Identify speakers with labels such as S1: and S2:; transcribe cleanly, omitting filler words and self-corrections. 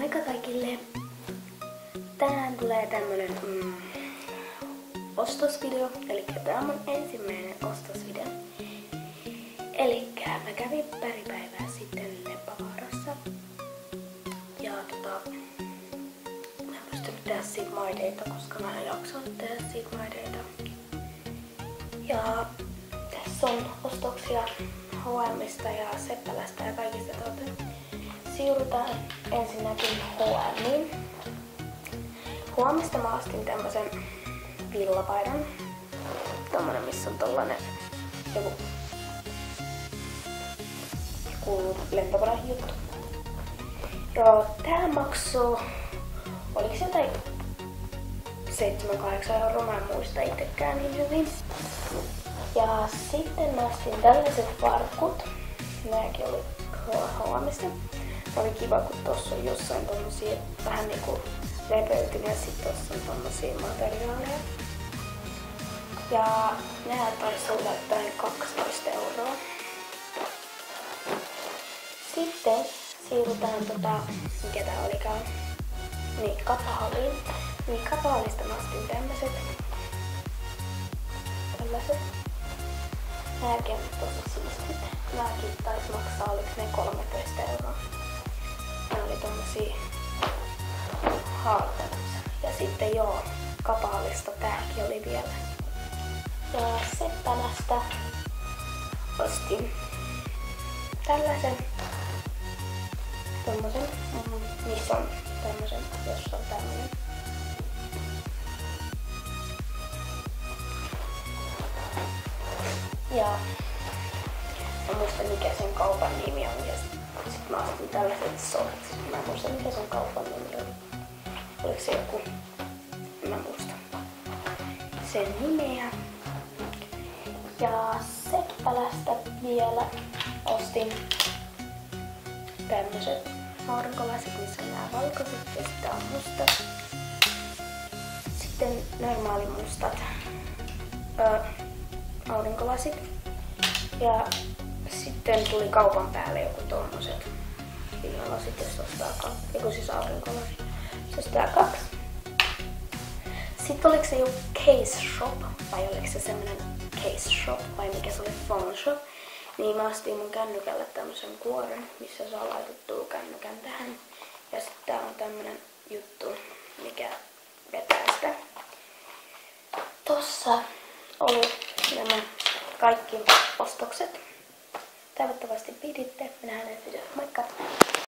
S1: Moikka kaikille! Tänään tulee tämmönen ostosvideo, eli tää on mun ensimmäinen ostosvideo. Elikkä mä kävin pari päivää sitten Leppävaarassa. Ja mä en pystynyt tehdä siitä maideita, koska mä en jaksanut tehdä siitä maideita. Ja tässä on ostoksia H&M:stä ja Seppälästä ja kaikista siirrytään ensinnäkin H&Miin. H&M:stä mä ostin tämmösen villapaidan. Tommonen, missä on tollanen joku lentokonejuttu. Joo, tää maksoi, oliks jotain 7-8 €, mä en muista itsekään niin hyvin. Ja sitten mä ostin tällaiset farkut. Nääkin oli H&M:stä. Oli kiva, kun tossa on jossain tommosia vähän niinku repeytyneet, ja sit tossa on tommosia materiaaleja. Ja nää taisi olla jotain 12 €. Sitten siirrytään mikä tää olikaan, niin Kapahaliin. Niin Kapahalista mä ostin tällaiset. Nääkin on tosi siistit. Nääkin taisi maksaa, oliks ne 13 €. Ne oli tommosia haastatteluja. Ja sitten joo, Kapahalista tääkin oli vielä. Ja Seppälästä ostin tällaisen. Tommosen, missä on tämmösen, jossa on tämmönen. Ja mä muistan mikä sen kaupan nimi on ja sit mä ostin tällaiset shortsit. Mä en muista mikä sen kaupan nimi oli. Oliko se joku? Mä muistan sen nimeä. Ja Seppälästä vielä ostin tämmöset aurinkolasit, missä on nää valkoiset ja sitten on mustat. Sitten normaali mustat aurinkolasit. Ja sitten tuli kaupan päälle joku tommoset viinalasit, jos ostaa joku siis aurinkolasit, jos ostaa 2. Sitten oliko se joku case shop, vai oliko se semmonen case shop, vai mikä se oli phone shop. Niin mä ostin mun kännykälle tämmösen kuoren, missä saa laitettua kännykän tähän. Ja sitten täällä on tämmönen juttu, mikä vetää sitä. Tossa oli nämä kaikki ostokset. Toivottavasti piditte. Minä nähdään videossa. Moikka!